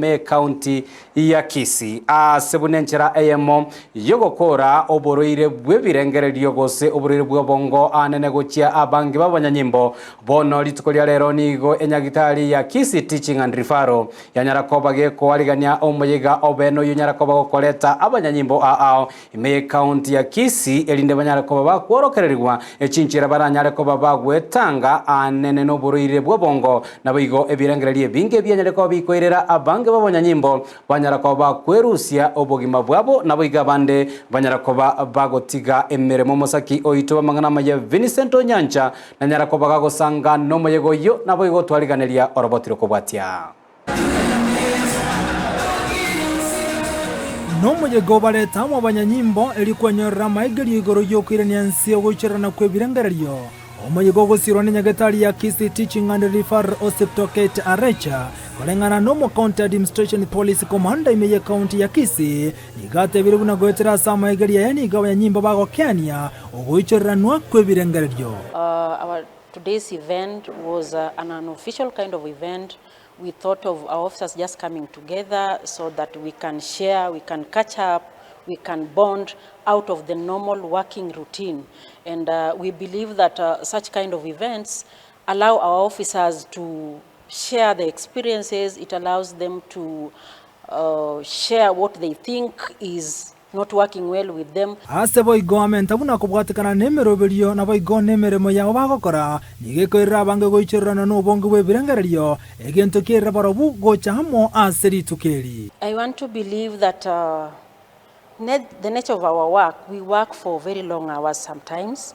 me county ya Kisii asebunenchera ayemo yogokora oboroire bwebirengererio gose oboroire bwobongo anene gochia abangi babanyanyimbo bono litukolia lero nigo enyagitari ya Kisii Teaching and Referral yanyarakoba geko aligania omoyiga obeno yonyarakoba gokoleta abanyanyimbo ao me county ya Kisii elinde banyarakoba bakworokererwa echinchira baranyarakoba bagwetanga anene no boroire bwobongo nabigo ebirengererie binge byanyarakoba bikoirera abangi babanyanyimbo banyarakoba kwerusia obogima bwabo nabiga bande banyarakoba bagotiga emeremo mosaki oito bamangana maye Vincent Onyancha na nyarakoba gagosanga no moyego yo nabigo twaliganeria orobotiro kobwatia no moyego baleta mu banyanyimbo elikwenyorera maigeri igoro yokirania nsi ogocherana kwebirengererio omoyego gosirwa nyagetari ya Kisii Teaching and Referral Osiptokate Arecha kolengana no mo county administration police commander imeye county ya Kisii igate birubuna goetera sama igeri yani gabanyanyimbo bagokania ogocherana kwebirengererio. Our today's event was an unofficial kind of event. We thought of our officers just coming together so that we can share, we can catch up, we can bond out of the normal working routine. And we believe that such kind of events allow our officers to share their experiences. It allows them to share what they think is not working well with them. Asebo government abuna kubwatikana nemero belio na boigo nemeremo yago bagokora nigekoira bange goicherana no bongo webirengererio egento kera barobu gochamo aseri tukeri. I want to believe that the nature of our work, we work for very long hours sometimes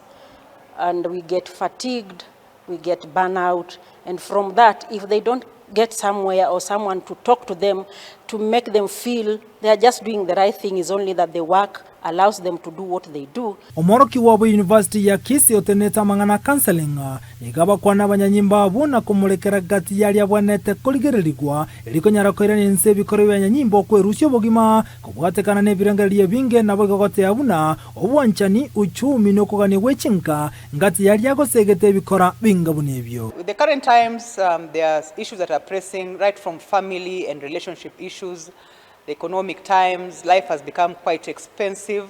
and we get fatigued, we get burnout, and from that if they don't get somewhere or someone to talk to them to make them feel they are just doing the right thing, is only that the work allows them to do what they do. Omoroki wabo University ya Kisii oteneta mangana counseling igaba kwana banyanyimba abuna kumulekera gati yali abwanete koligererigwa eliko nyarakoira nense bikoro banyanyimbo kwerusyo bogima kubwatekana nebirengererie binge nabo gogote abuna obwanchani uchumi no kugane wechinka ngati yali yagosegete bikora binga bunebyo. With the current times there are issues that are pressing, right from family and relationship issues. The economic times, life has become quite expensive.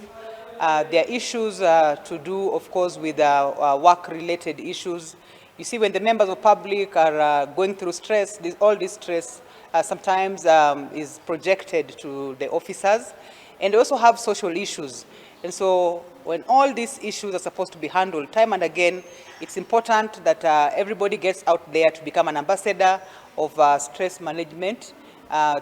There are issues to do, of course, with work-related issues. You see, when the members of public are going through stress, all this stress sometimes is projected to the officers. And they also have social issues. And so when all these issues are supposed to be handled time and again, it's important that everybody gets out there to become an ambassador of stress management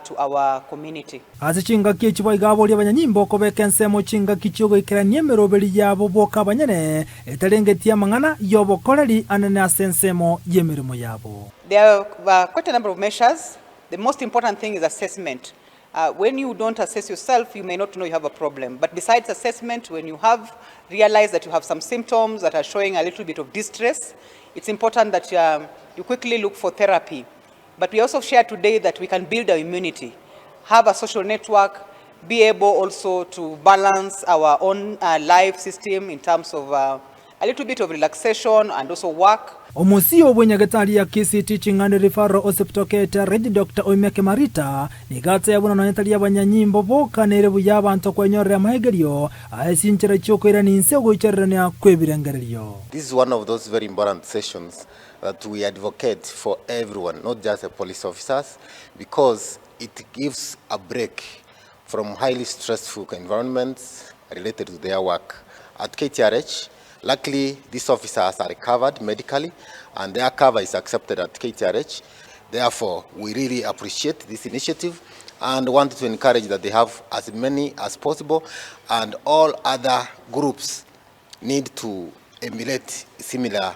to our community. Azichinga kichibo igabo lya banyanyimbo kobekensemo chinga kichogo ikiranie merobeli yabo boka banyene etalengetia mangana yobo koleli anane asensemo yemirimo yabo. There are quite a number of measures. The most important thing is assessment. When you don't assess yourself, you may not know you have a problem. But besides assessment, when you have realized that you have some symptoms that are showing a little bit of distress, it's important that you quickly look for therapy. But we also share today that we can build our immunity, have a social network, be able also to balance our own life system in terms of a little bit of relaxation and also work. Omusio bwenyagetari ya Kisii Teaching and Referral Osiptokate Red Dr. Oimeke Marita nigate yabuna nanyatari y'abanyanyimbo boka nerebu y'abantu kwenyorera mahegerio asinchira chokwera ninse goicherana kwebirengererio. This is one of those very important sessions that we advocate for everyone, not just the police officers, because it gives a break from highly stressful environments related to their work. At KTRH, luckily, these officers are recovered medically, and their cover is accepted at KTRH. Therefore, we really appreciate this initiative and want to encourage that they have as many as possible, and all other groups need to emulate similar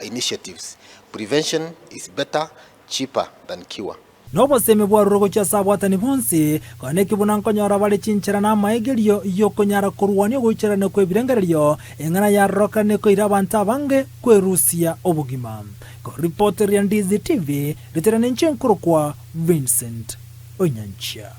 initiatives. Prevention is better, cheaper than cure. Nobo seme bwa rogo cha sabwata ni bonse kone kibunanko nyora bale chinchira na maegelio yoko nyara kuruwani goichira ne kwebirengererio engana ya roka ne koira banta bange kwerusia obugima. Ko reporter ya Ndizi TV literane nchenkuru kwa Vincent Onyancha.